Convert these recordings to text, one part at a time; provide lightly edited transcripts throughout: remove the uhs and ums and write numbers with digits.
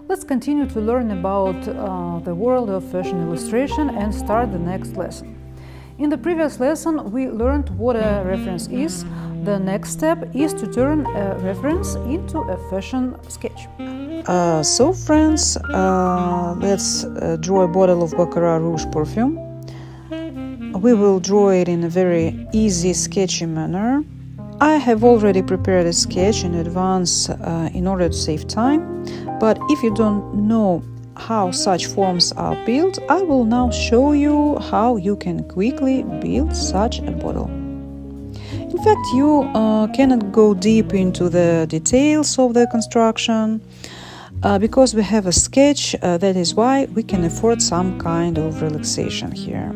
Let's continue to learn about the world of fashion illustration and start the next lesson. In the previous lesson, we learned what a reference is. The next step is to turn a reference into a fashion sketch. So friends, let's draw a bottle of Baccarat Rouge perfume. We will draw it in a very easy, sketchy manner. I have already prepared a sketch in advance in order to save time, but if you don't know how such forms are built, I will now show you how you can quickly build such a bottle. In fact, you cannot go deep into the details of the construction because we have a sketch. That is why we can afford some kind of relaxation here.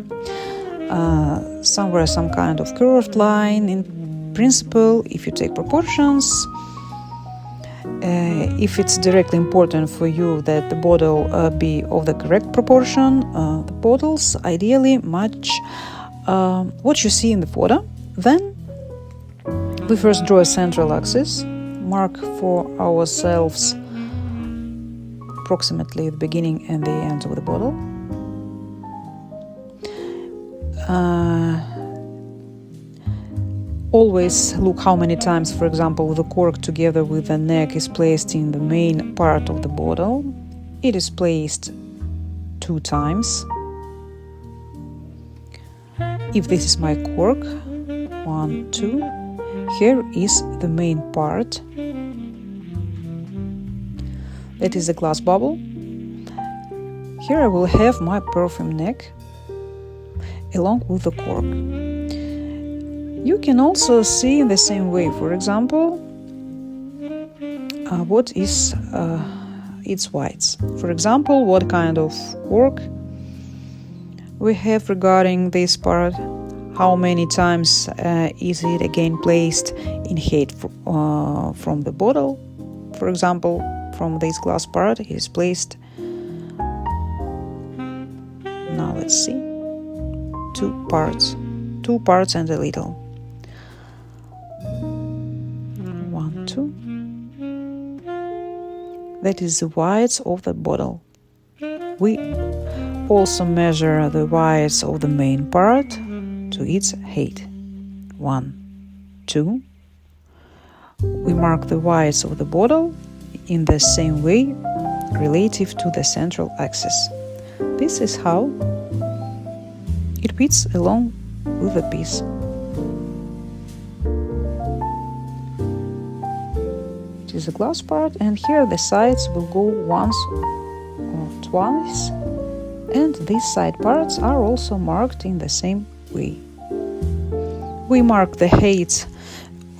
Somewhere some kind of curved line. In principle, if you take proportions, if it's directly important for you that the bottle be of the correct proportion, the bottles ideally match what you see in the photo. Then we first draw a central axis, mark for ourselves approximately the beginning and the end of the bottle. Always look how many times, for example, the cork together with the neck is placed in the main part of the bottle. It is placed 2 times. If this is my cork, 1, 2, here is the main part. That is the glass bubble. Here I will have my perfume neck along with the cork. You can also see in the same way, for example, what is its whites. For example, what kind of cork we have regarding this part, how many times is it again placed in height from the bottle. For example, from this glass part it is placed, now let's see, 2 parts and a little. 1, 2. That is the whites of the bottle. We also measure the whites of the main part to its height. 1, 2. We mark the whites of the bottle in the same way relative to the central axis. This is how it fits along with the piece. It is a glass part, and here the sides will go once or twice, and these side parts are also marked in the same way. We mark the height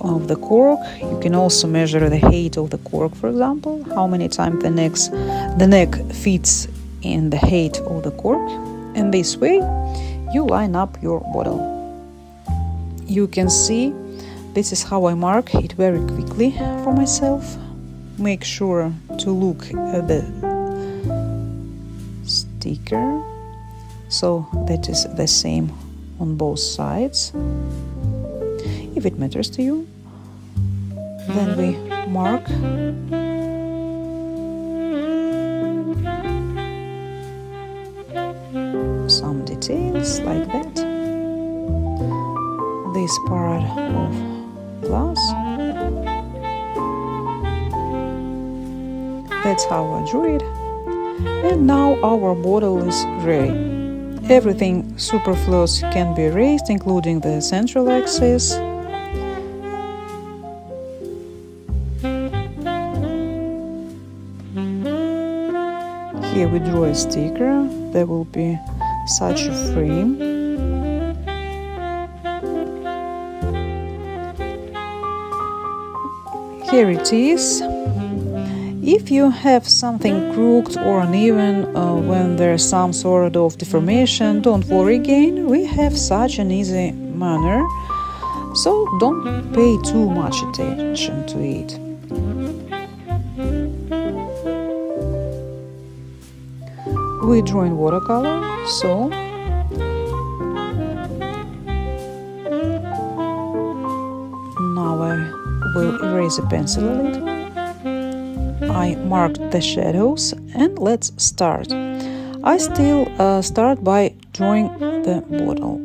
of the cork. You can also measure the height of the cork, for example, how many times the neck fits in the height of the cork, and this way you line up your bottle. You can see this is how I mark it very quickly for myself. Make sure to look at the sticker, so that is the same on both sides. If it matters to you, then we mark some details like that. This part of glass. That's how I drew it. And now our bottle is ready. Everything superfluous can be erased, including the central axis. Here we draw a sticker. There will be such a frame. Here it is. If you have something crooked or uneven when there's some sort of deformation, don't worry again, we have such an easy manner, so don't pay too much attention to it. We draw in watercolor, so now I will erase the pencil a little. I marked the shadows, and let's start. I still start by drawing the bottle.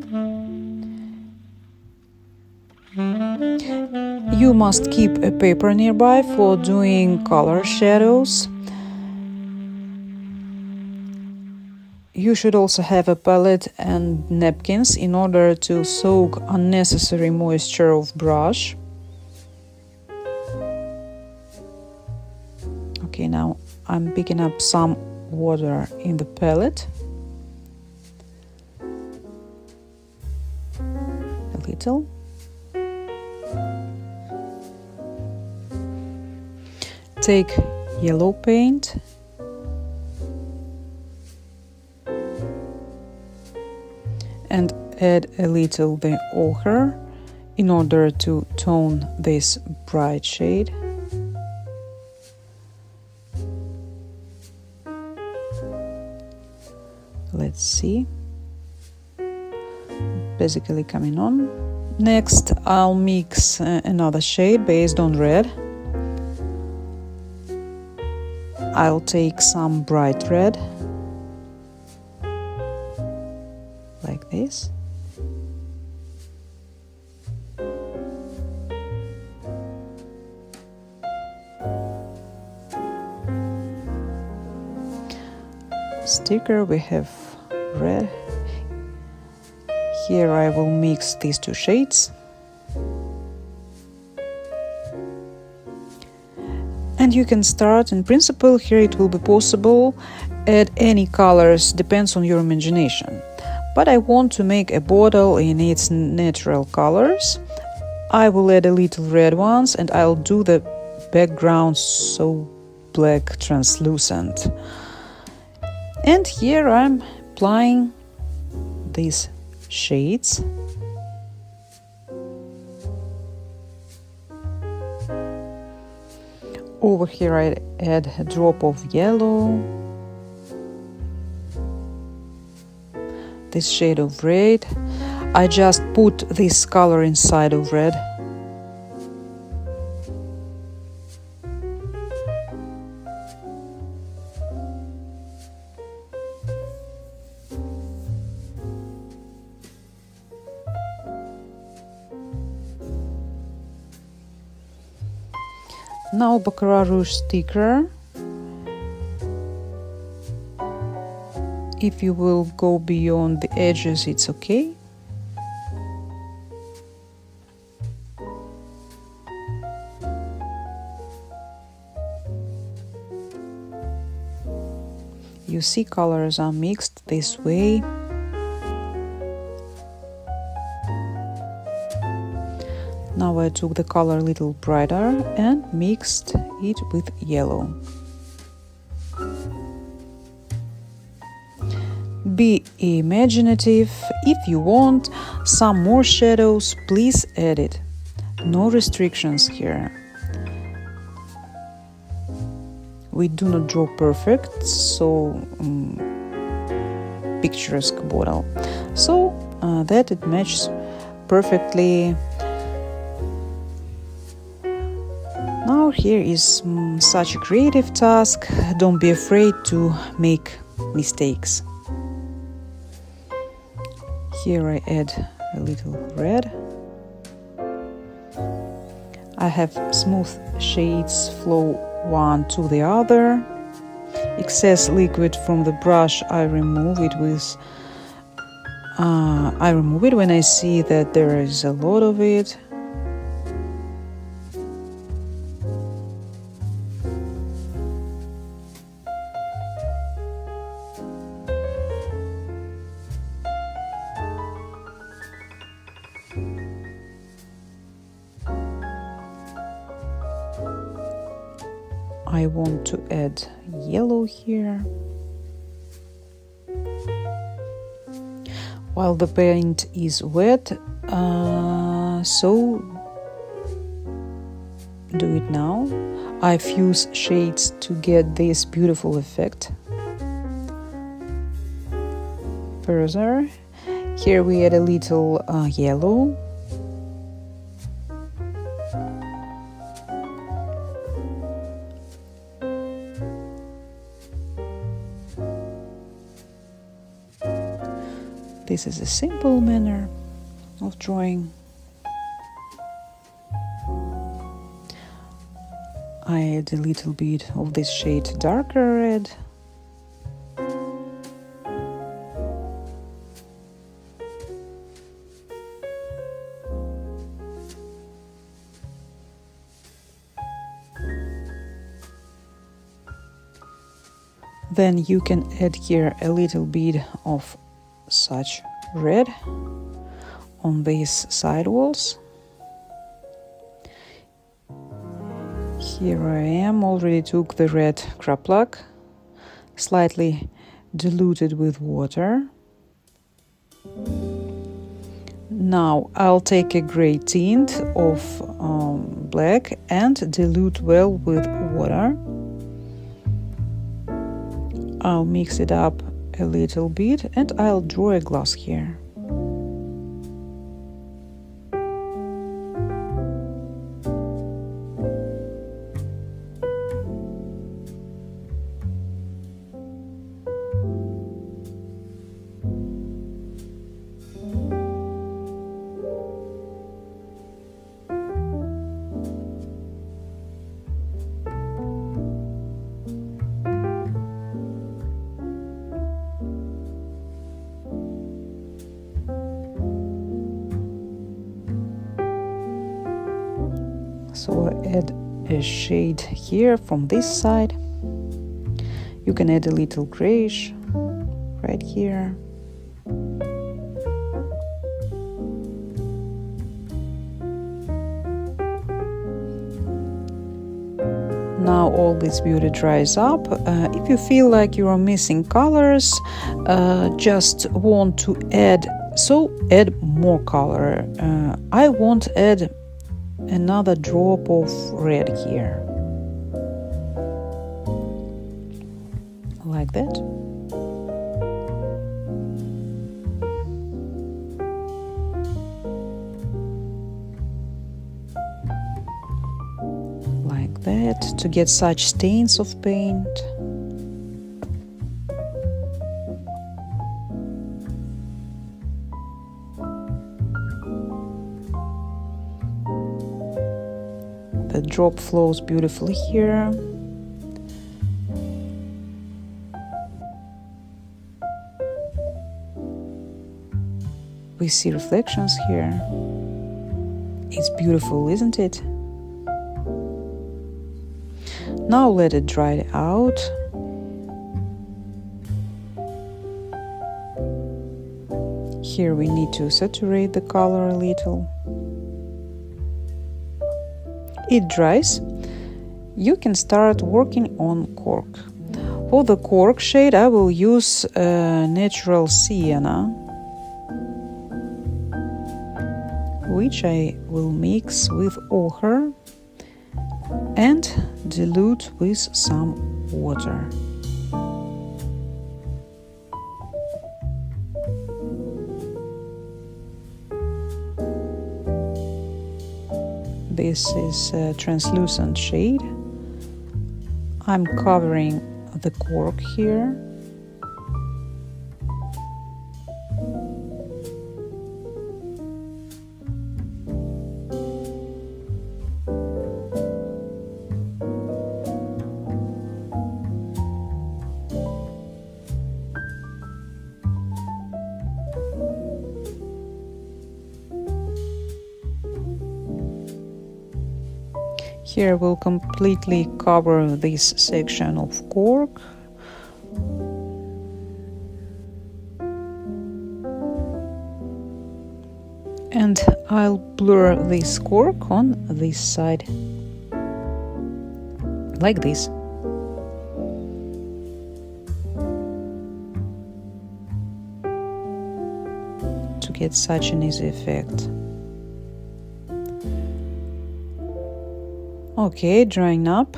You must keep a paper nearby for doing color shadows. You should also have a palette and napkins in order to soak unnecessary moisture of brush. Okay, now I'm picking up some water in the palette. A little. Take yellow paint. And add a little the ochre in order to tone this bright shade. Let's see. Basically coming on. Next, I'll mix another shade based on red. I'll take some bright red. Like this. Sticker, we have red. Here I will mix these two shades. And you can start, in principle, here it will be possible, add any colors, depends on your imagination. But I want to make a bottle in its natural colors. I will add a little red ones, and I'll do the background so black translucent. And here I'm applying these shades. Over here I add a drop of yellow. This shade of red. I just put this color inside of red. Now Baccarat Rouge sticker. If you will go beyond the edges, it's okay. You see, colors are mixed this way. Now I took the color a little brighter and mixed it with yellow. Be imaginative. If you want some more shadows, please add it. No restrictions here. We do not draw perfect, so picturesque bottle. So that it matches perfectly. Now here is such a creative task. Don't be afraid to make mistakes. Here I add a little red. I have smooth shades flow one to the other. Excess liquid from the brush I remove it with. I remove it when I see that there is a lot of it. I want to add yellow here. While the paint is wet, so do it now. I fuse shades to get this beautiful effect. Further, here we add a little yellow. This is a simple manner of drawing. I add a little bit of this shade darker red. Then you can add here a little bit of such red on these side walls. Here I am, already took the red craplak, slightly diluted with water. Now I'll take a gray tint of black and dilute well with water. I'll mix it up a little bit and I'll draw a glass here. So I add a shade here from this side. You can add a little grayish right here. Now all this beauty dries up. If you feel like you are missing colors, just want to add, so add more color. I won't add another drop of red here, like that. Like that, to get such stains of paint. The drop flows beautifully here. We see reflections here. It's beautiful, isn't it? Now let it dry out. Here we need to saturate the color a little. It dries, you can start working on cork. For the cork shade I will use natural sienna, which I will mix with ochre and dilute with some water. This is a translucent shade. I'm covering the cork here. Here we'll completely cover this section of cork. And I'll blur this cork on this side, like this. To get such an easy effect. Okay, drying up.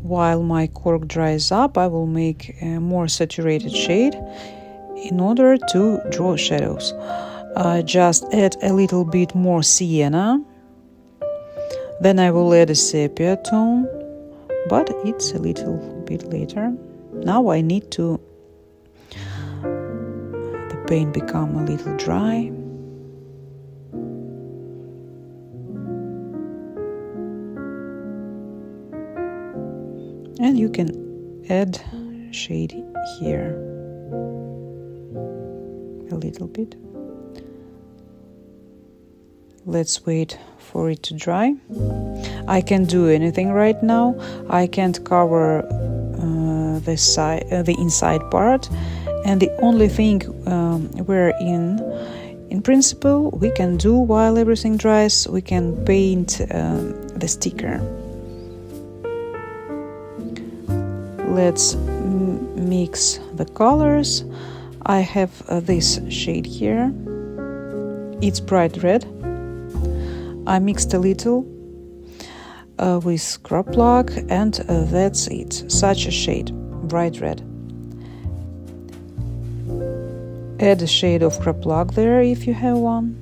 While my cork dries up, I will make a more saturated shade in order to draw shadows. Just add a little bit more sienna. Then I will add a sepia tone, but it's a little bit later. Now I need to the paint become a little dry. And you can add shade here a little bit. Let's wait for it to dry. I can't do anything right now. I can't cover the inside part, and the only thing we're in principle we can do while everything dries, we can paint the sticker. Let's mix the colors. I have this shade here. It's bright red. I mixed a little with scrub plug, and that's it. Such a shade, bright red. Add a shade of scrub plug there if you have one.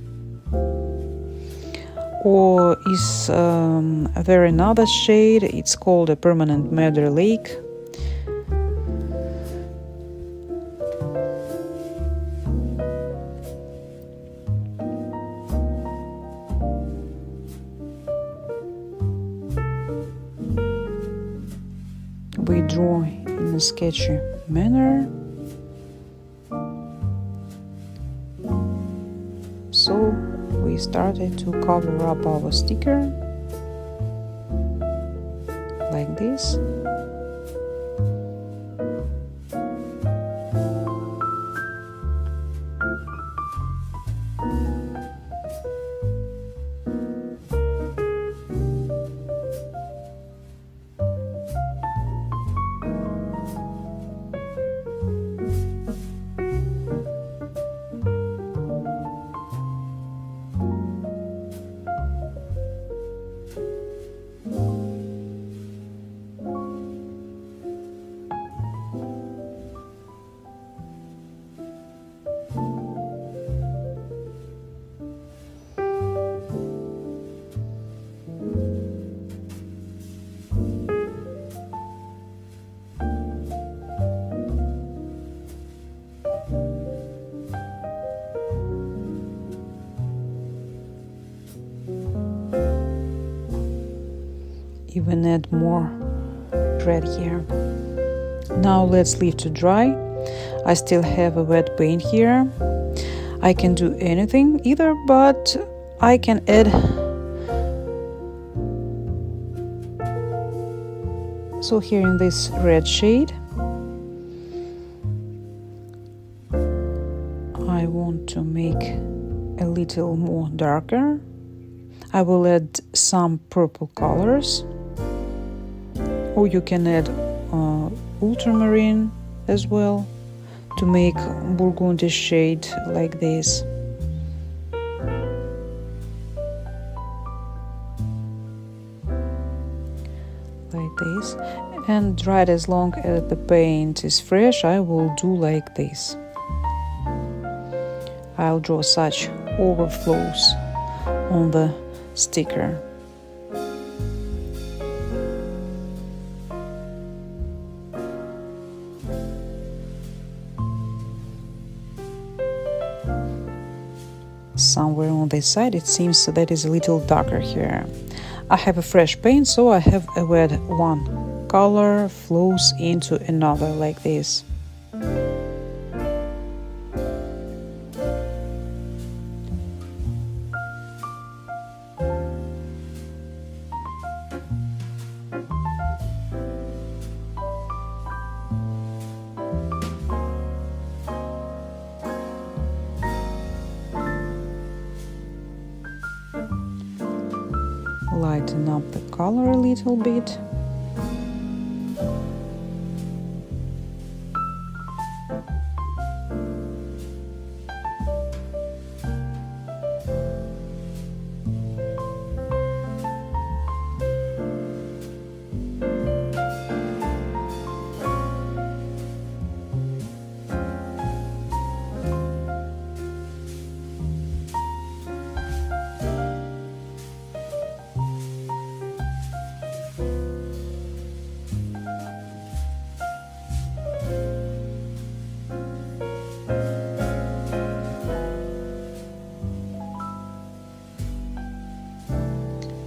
Or is there another shade? It's called a Permanent Madder Lake. We draw in a sketchy manner. So we started to cover up our sticker like this. Even add more red here. Now let's leave to dry. I still have a wet paint here. I can do anything either, but I can add so here in this red shade I want to make a little more darker. I will add some purple colors, or you can add ultramarine as well to make burgundy shade like this. Like this. And right as long as the paint is fresh, I will do like this. I'll draw such overflows on the sticker. Somewhere on this side it seems that is a little darker here. I have a fresh paint, so I have a wet one color flows into another like this. Lighten up the color a little bit.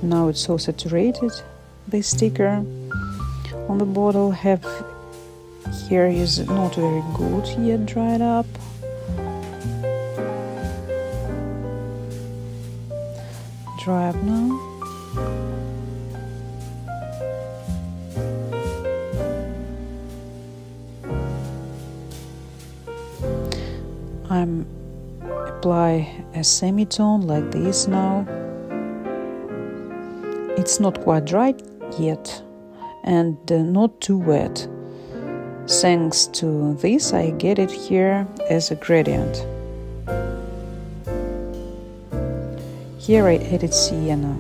Now it's so saturated, this sticker on the bottle. Have here is not very good yet dried up. Dry up now. I'm apply a semitone like this now. It's not quite dry yet and not too wet. Thanks to this, I get it here as a gradient. Here I added sienna.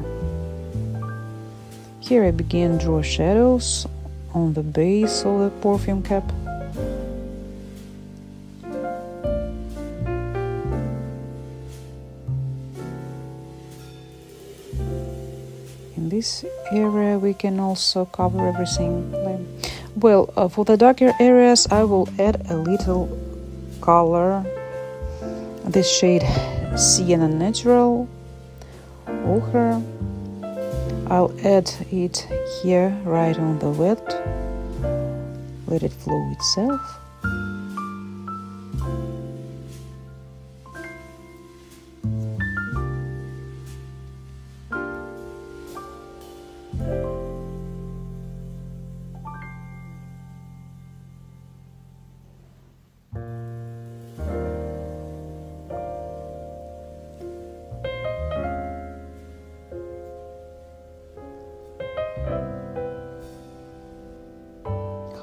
Here I begin draw shadows on the base of the perfume cap. In this area we can also cover everything. Well, for the darker areas I will add a little color, this shade Sienna Natural Ochre. I'll add it here right on the wet, let it flow itself.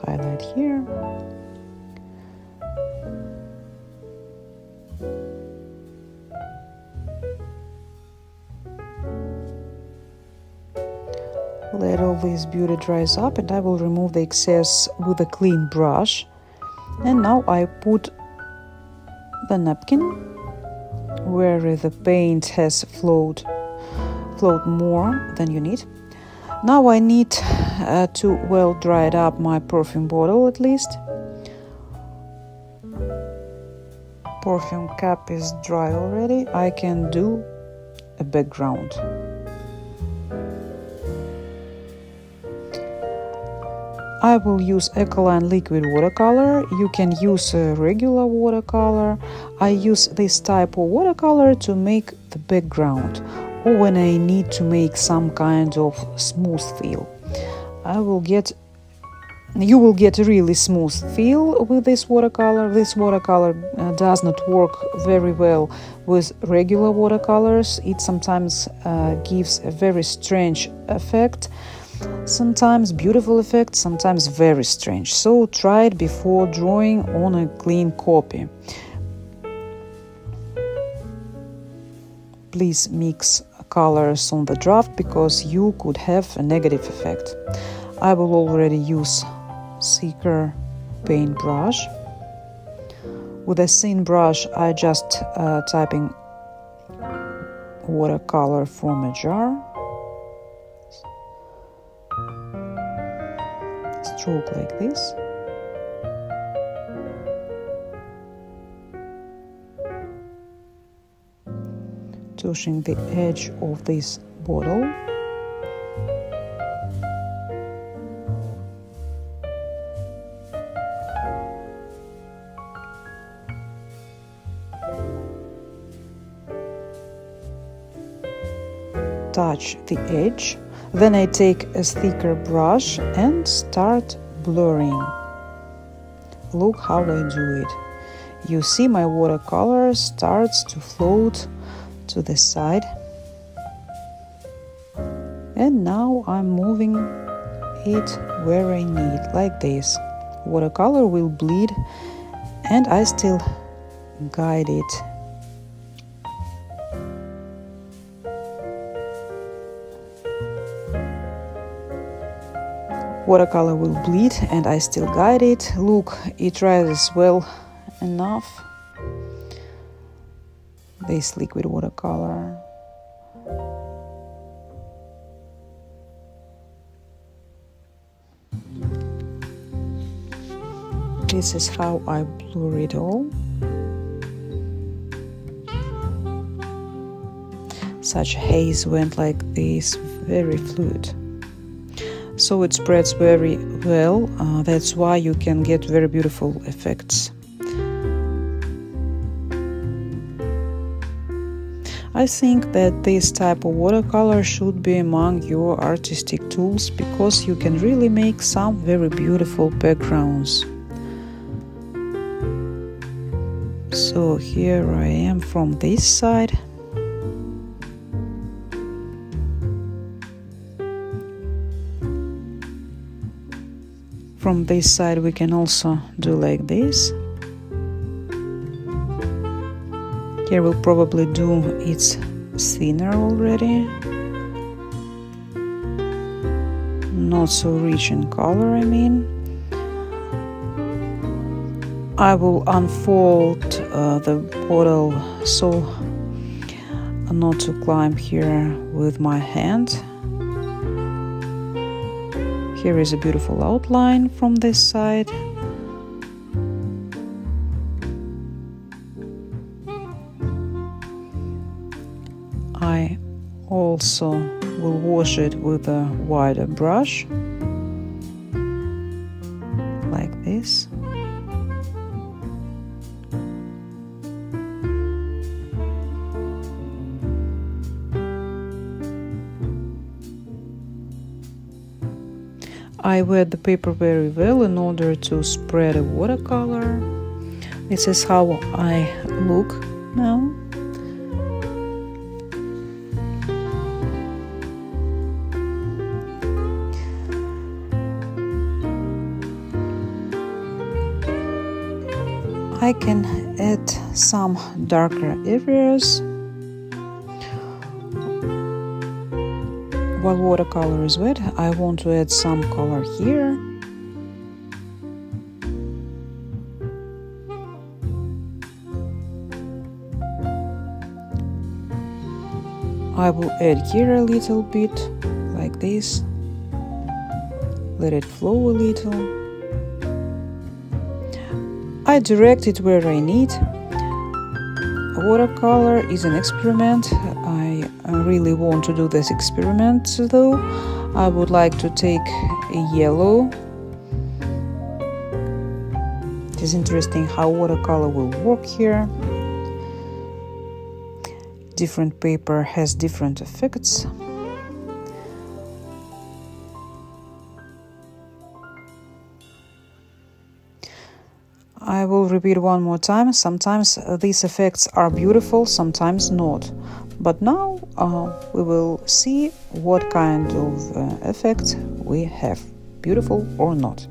Highlight here. Let all this beauty dries up and I will remove the excess with a clean brush. And now I put the napkin where the paint has flowed more than you need. Now I need to well dry up my perfume bottle at least. Perfume cap is dry already. I can do a background. I will use Alkaline liquid watercolor. You can use a regular watercolor. I use this type of watercolor to make the background, or when I need to make some kind of smooth feel. You will get a really smooth feel with this watercolor. This watercolor does not work very well with regular watercolors. It sometimes gives a very strange effect. Sometimes beautiful effect, sometimes very strange. So try it before drawing on a clean copy. Please mix colors on the draft because you could have a negative effect. I will already use thicker paint brush. With a thin brush I just typing watercolor from a jar. Stroke like this. Touching the edge of this bottle. Touch the edge. Then I take a thicker brush and start blurring. Look how I do it. You see my watercolor starts to float to the side. And now I'm moving it where I need, like this. Watercolor will bleed and I still guide it. Watercolor will bleed and I still guide it. Look, it rises well enough. This liquid watercolor. This is how I blur it all. such haze went like this, very fluid. So it spreads very well, that's why you can get very beautiful effects. I think that this type of watercolor should be among your artistic tools because you can really make some very beautiful backgrounds. So here I am from this side. From this side we can also do like this. Here we'll probably do it's thinner already, not so rich in color, I mean. I will unfold the bottle so not to climb here with my hand. Here is a beautiful outline from this side. I also will wash it with a wider brush, like this. I wet the paper very well in order to spread a watercolor. This is how I look now. I can add some darker areas. While watercolor is wet, I want to add some color here. I will add here a little bit, like this. Let it flow a little. I direct it where I need. Watercolor is an experiment. I really want to do this experiment though. I would like to take a yellow. It is interesting how watercolor will work here. Different paper has different effects. I will repeat one more time. Sometimes these effects are beautiful, sometimes not. But now we will see what kind of effect we have, beautiful or not.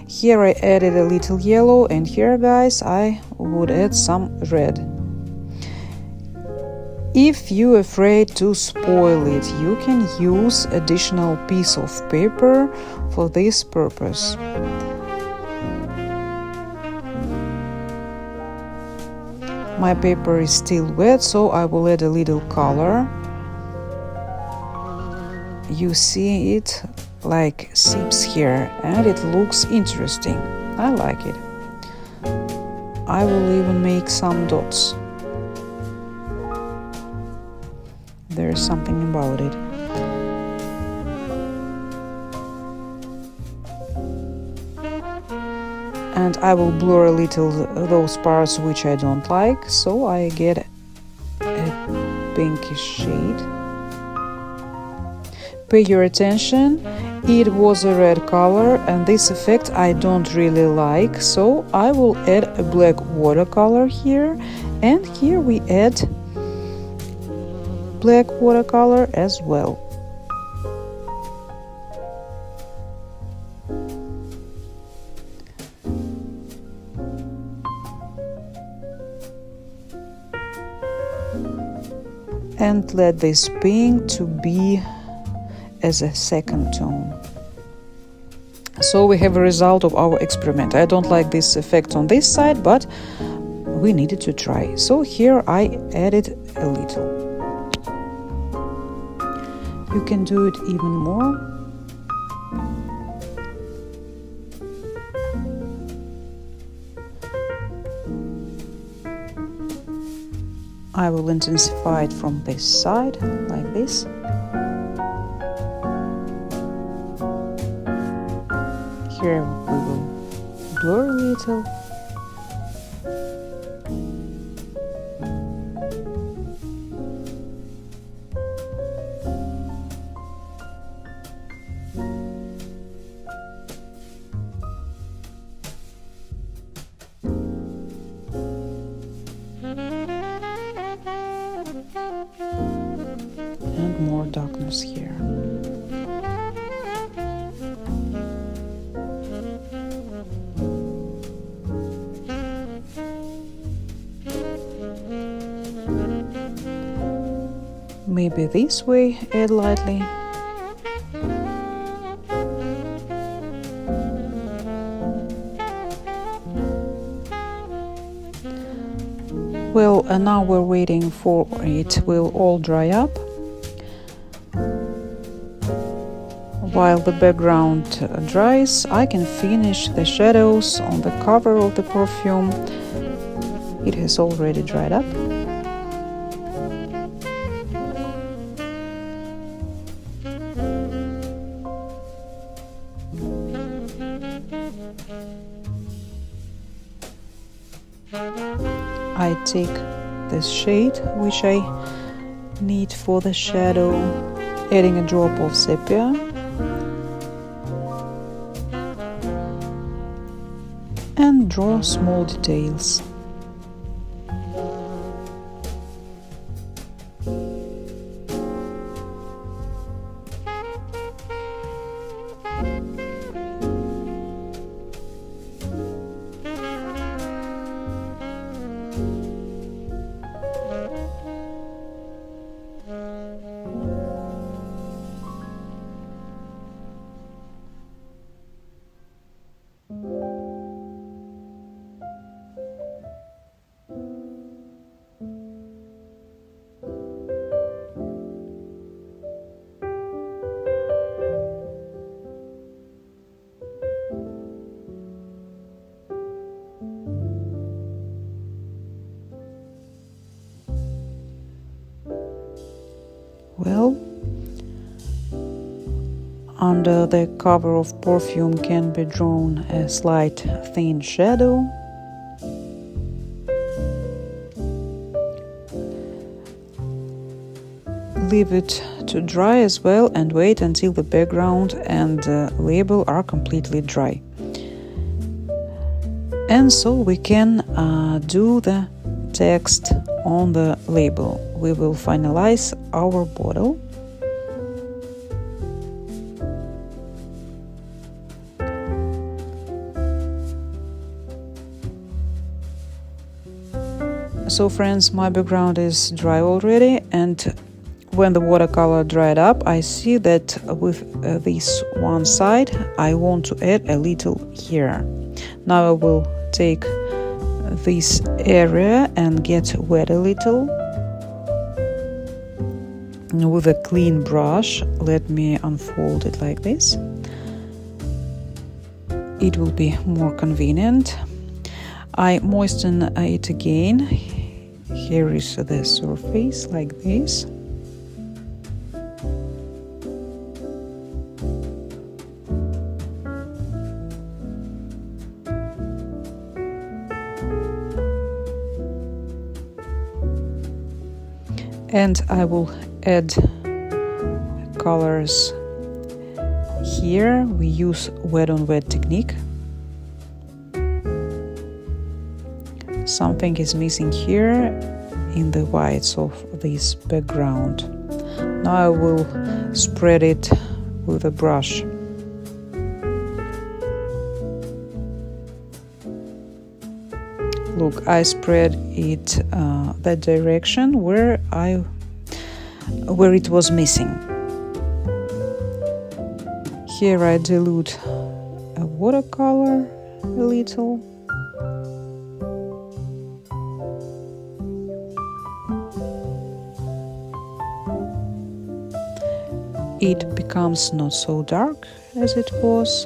Here I added a little yellow, and here, guys, I would add some red. If you're afraid to spoil it, you can use additional piece of paper for this purpose. My paper is still wet, so I will add a little color. You see it like seeps here, and it looks interesting. I like it. I will even make some dots. There is something about it. And I will blur a little those parts which I don't like, so I get a pinkish shade. Pay your attention, it was a red color, and this effect I don't really like, so I will add a black watercolor here, and here we add black watercolor as well. And let this pink to be as a second tone. So we have a result of our experiment. I don't like this effect on this side, but we needed to try. So here I added a little. You can do it even more. I will intensify it from this side, like this. Here we will blur a little. And more darkness here. Maybe this way, add lightly. Well, and now we're waiting for it will all dry up. While the background dries, I can finish the shadows on the cover of the perfume. It has already dried up. I take this shade which I need for the shadow, adding a drop of sepia, and draw small details. Well, under the cover of perfume can be drawn a slight thin shadow. Leave it to dry as well and wait until the background and label are completely dry. And so we can do the text on the label. We will finalize our bottle. So friends, my background is dry already, and when the watercolor dried up, I see that with this one side I want to add a little here. Now I will take this area and get wet a little. With a clean brush, let me unfold it like this. It will be more convenient. I moisten it again. Here is the surface like this. And I will add colors here. We use wet on wet technique. Something is missing here in the whites of this background. Now I will spread it with a brush. Look, I spread it that direction where it was missing. Here I dilute a watercolor a little. It becomes not so dark as it was.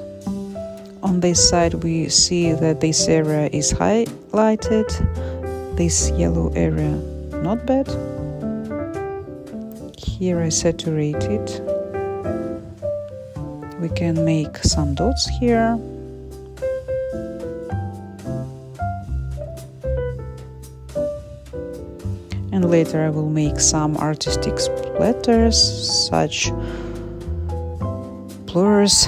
On this side we see that this area is highlighted, this yellow area not bad. Here I saturate it. We can make some dots here. And later I will make some artistic splatters, such blurs.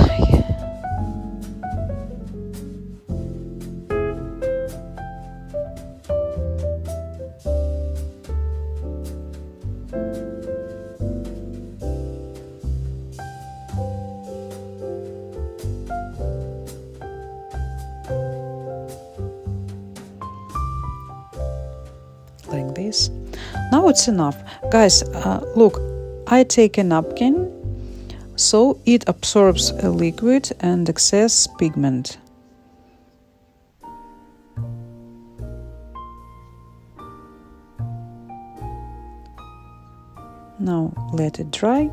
Like this. Now it's enough. Guys, look, I take a napkin so it absorbs a liquid and excess pigment. Now let it dry.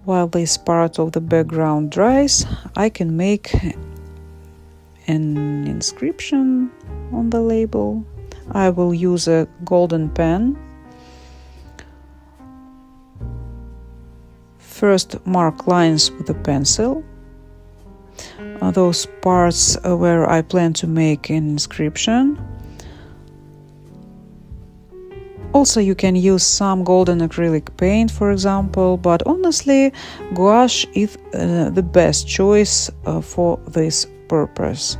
While this part of the background dries, I can make an inscription on the label. I will use a golden pen. First, mark lines with a pencil. Those parts where I plan to make an inscription. Also, you can use some golden acrylic paint, for example, but honestly, gouache is the best choice for this purpose.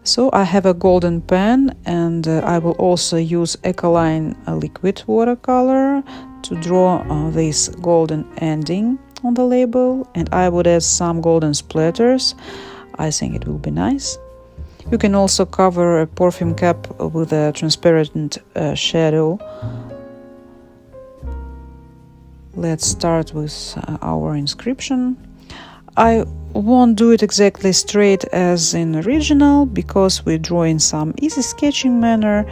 So I have a golden pen, and I will also use Alkaline liquid watercolor to draw this golden ending on the label, and I would add some golden splatters. I think it will be nice. You can also cover a perfume cap with a transparent shadow. Let's start with our inscription. I won't do it exactly straight as in original, because we draw in some easy sketching manner.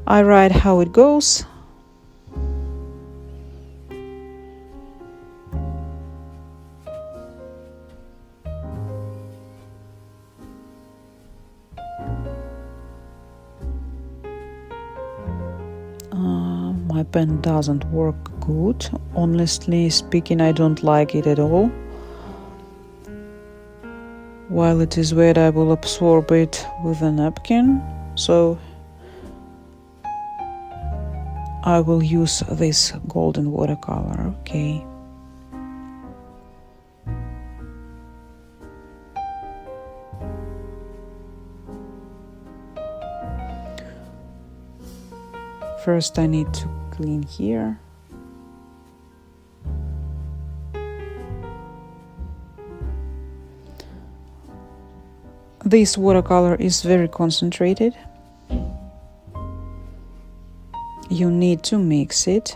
I write how it goes. My pen doesn't work good. Honestly speaking, I don't like it at all. While it is wet, I will absorb it with a napkin. So I will use this golden watercolor, okay. First I need to clean here. This watercolor is very concentrated. You need to mix it.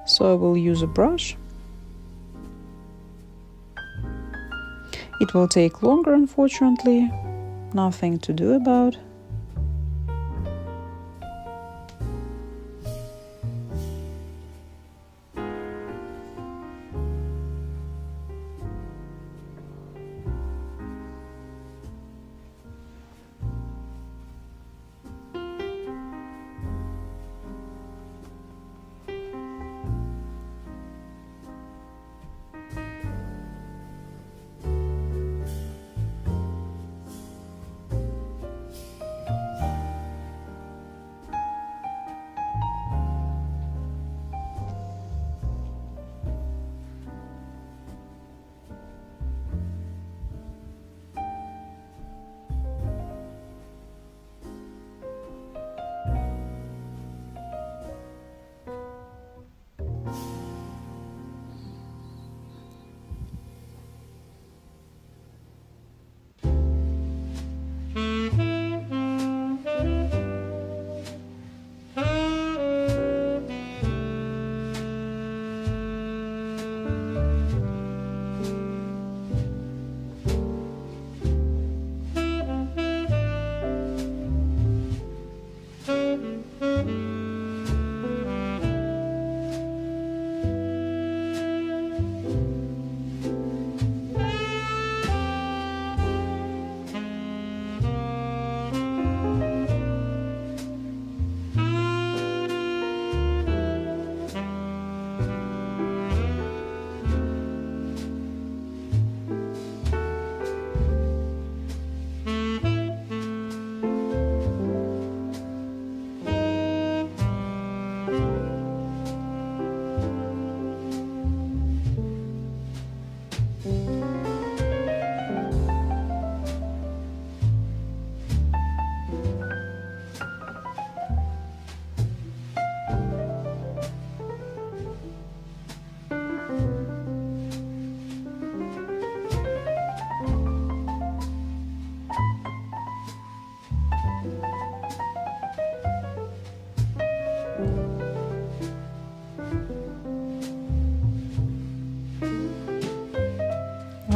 So I will use a brush. It will take longer, unfortunately. Nothing to do about.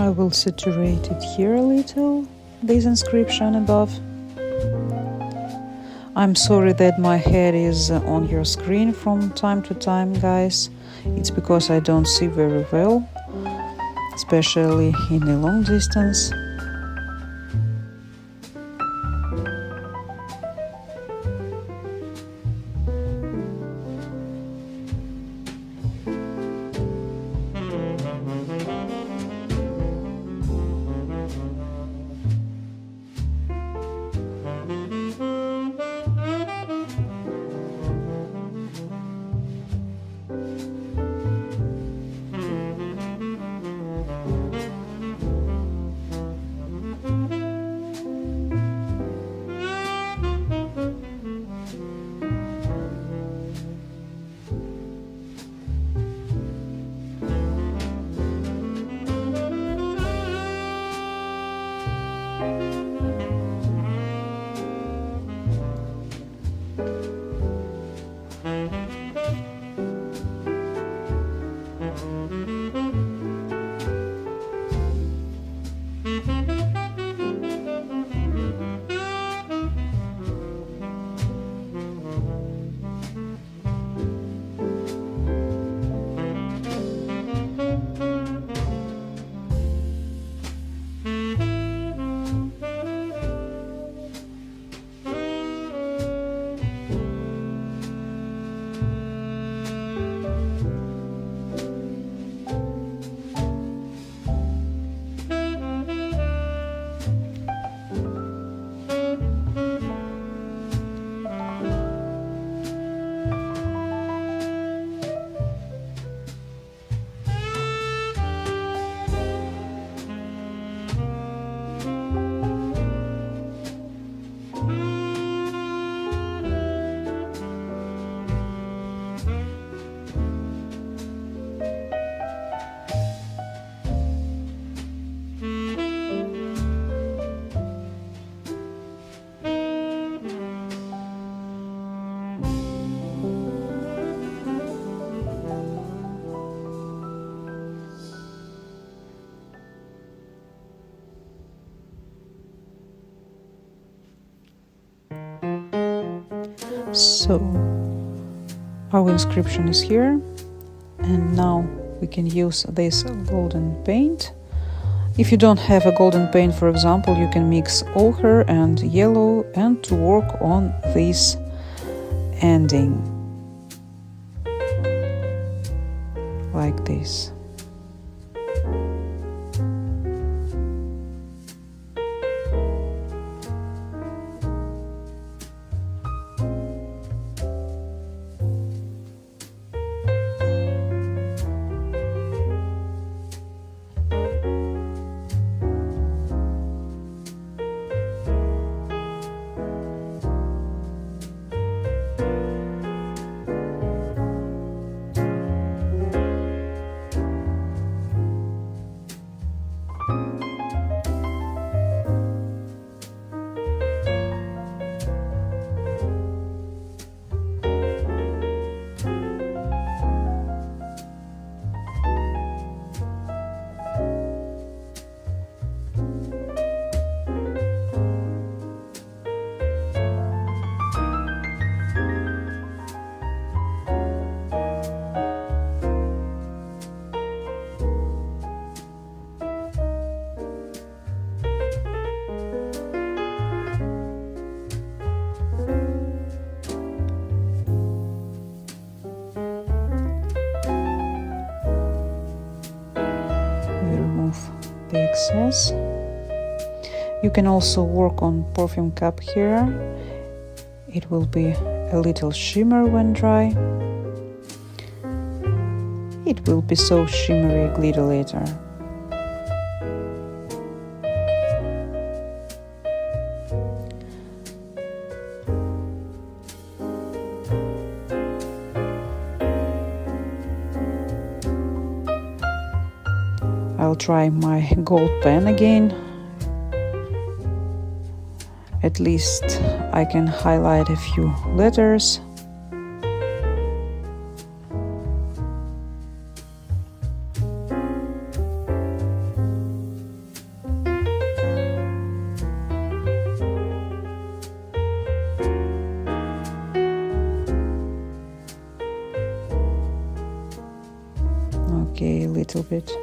I will saturate it here a little, this inscription above. I'm sorry that my head is on your screen from time to time, guys. It's because I don't see very well, especially in the long distance. So our inscription is here, and now we can use this golden paint. If you don't have a golden paint, for example, you can mix ochre and yellow and to work on this ending like this. The excess. You can also work on perfume cap here. It will be a little shimmer when dry. It will be so shimmery glitter later. I'll try my gold pen again. At least I can highlight a few letters. little bit.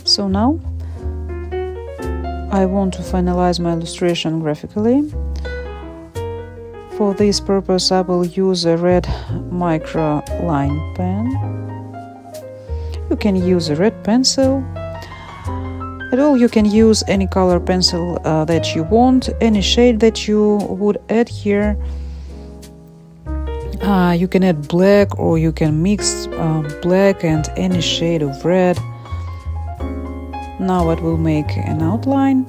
So now I want to finalize my illustration graphically. For this purpose I will use a red micro line pen. You can use a red pencil. At all, you can use any color pencil that you want, any shade that you would add here. You can add black, or you can mix black and any shade of red. Now it will make an outline.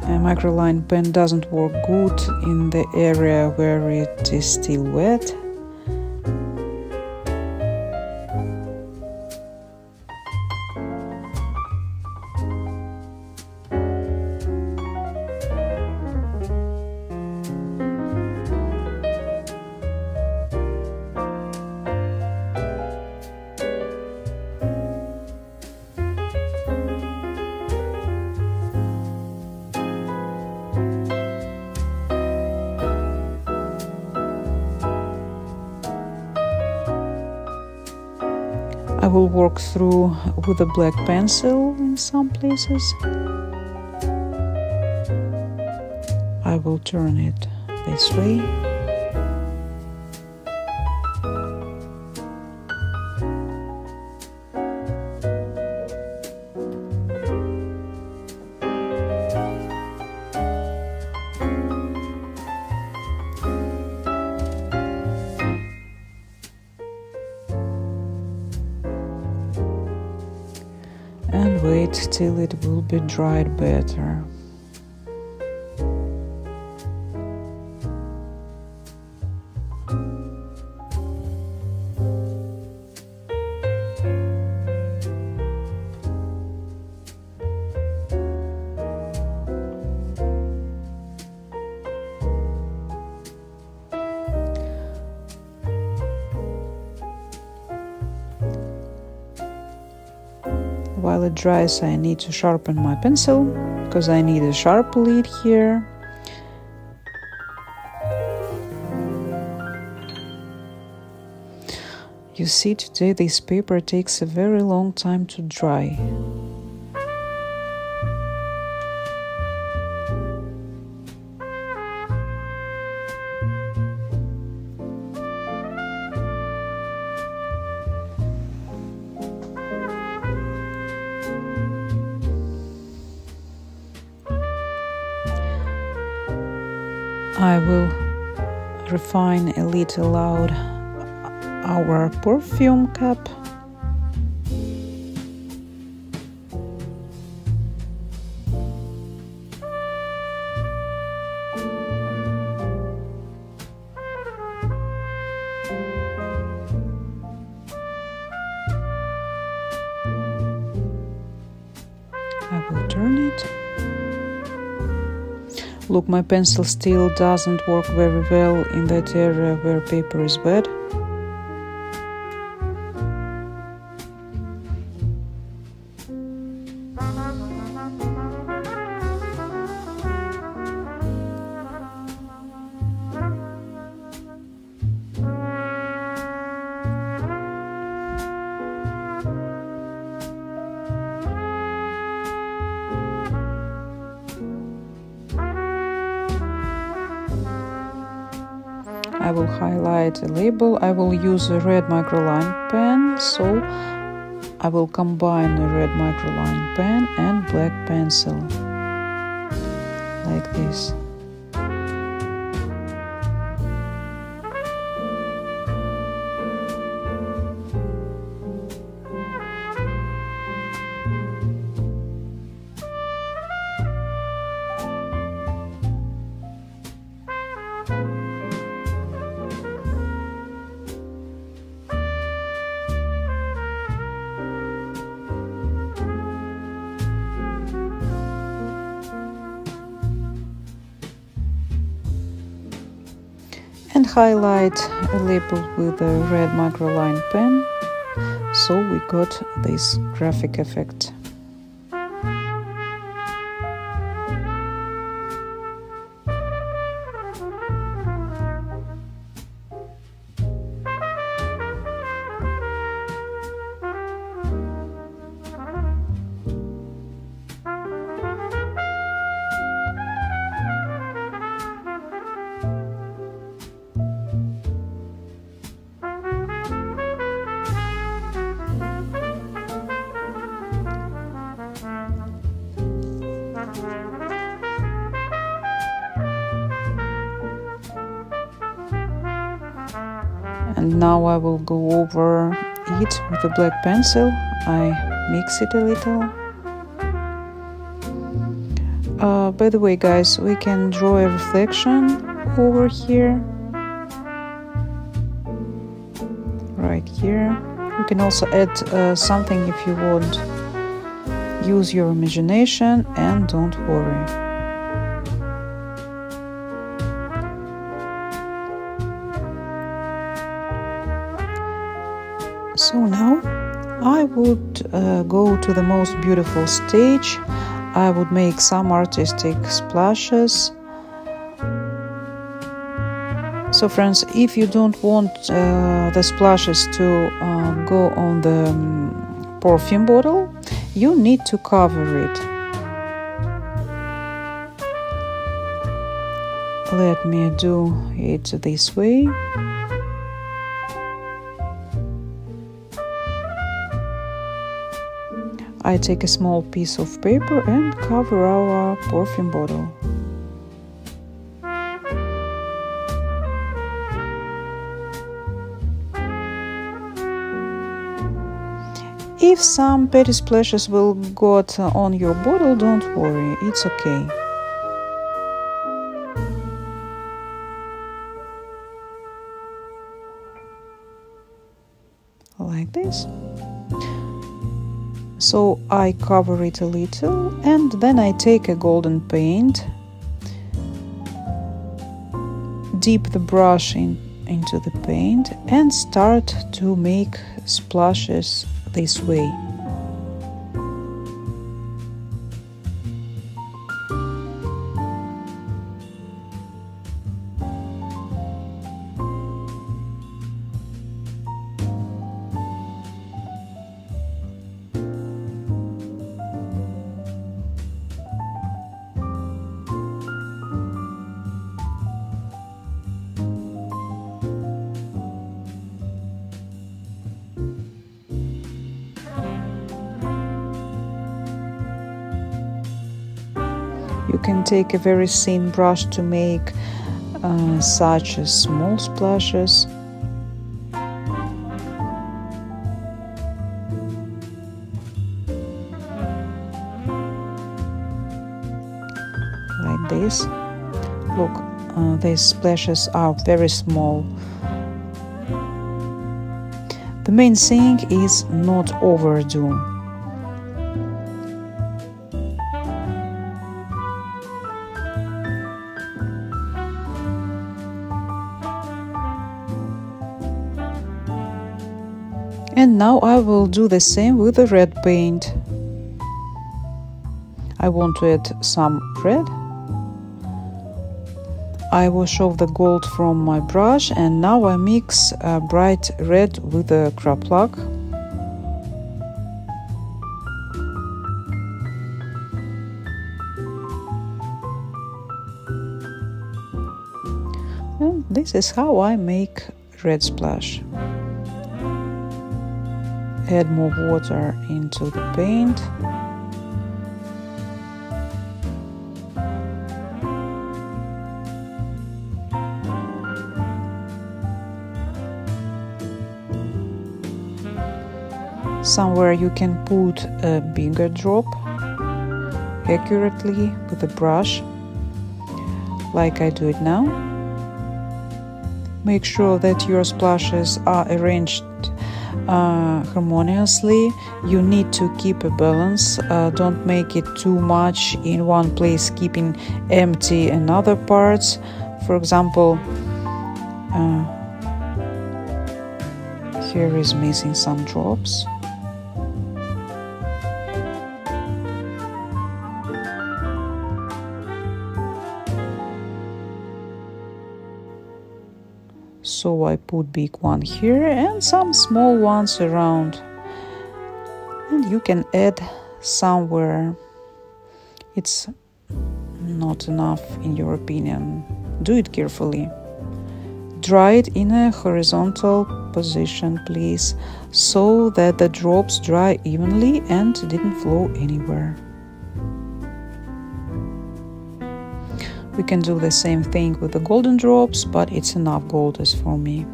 A microline pen doesn't work good in the area where it is still wet. I will work through with a black pencil in some places. I will turn it this way. And wait till it will be dried better. While it dries, I need to sharpen my pencil, because I need a sharp lead here. You see, today this paper takes a very long time to dry. I will refine a little out our perfume cap. I will turn it. Look, my pencil still doesn't work very well in that area where paper is wet. I will highlight a label. I will use a red microline pen, so I will combine a red microline pen and black pencil, like this. highlight a label with a red microline pen, so we got this graphic effect. And now I will go over it with a black pencil. I mix it a little. By the way, guys, we can draw a reflection over here, right here. You can also add something if you want. Use your imagination and don't worry. So now I would go to the most beautiful stage. I would make some artistic splashes. So friends, if you don't want the splashes to go on the perfume bottle, you need to cover it. Let me do it this way. I take a small piece of paper and cover our perfume bottle. If some petty splashes will got on your bottle, don't worry, it's okay. Like this. So I cover it a little and then I take a golden paint, dip the brush into the paint and start to make splashes this way. You can take a very thin brush to make such as small splashes. Like this. Look, these splashes are very small. The main thing is not overdo. And now I will do the same with the red paint. I want to add some red. I wash off the gold from my brush and now I mix bright red with the crop log. And this is how I make red splash. Add more water into the paint. Somewhere you can put a bigger drop accurately with a brush, like I do it now. Make sure that your splashes are arranged harmoniously. You need to keep a balance. Don't make it too much in one place, keeping empty in other parts. For example, here is missing some drops. So I put big one here and some small ones around, and you can add somewhere it's not enough in your opinion. Do it carefully. Dry it in a horizontal position, please, so that the drops dry evenly and didn't flow anywhere. We can do the same thing with the golden drops, but it's enough gold as for me.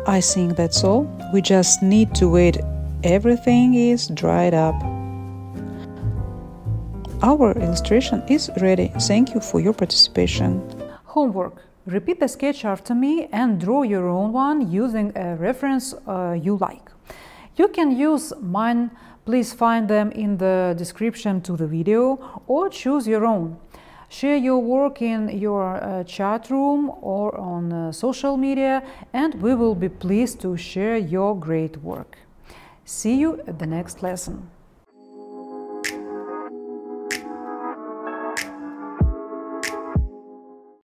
I think that's all. We just need to wait everything is dried up. Our illustration is ready. Thank you for your participation. Homework. Repeat the sketch after me and draw your own one using a reference you like. You can use mine. Please find them in the description to the video or choose your own. Share your work in your chat room or on social media, and we will be pleased to share your great work. See you at the next lesson.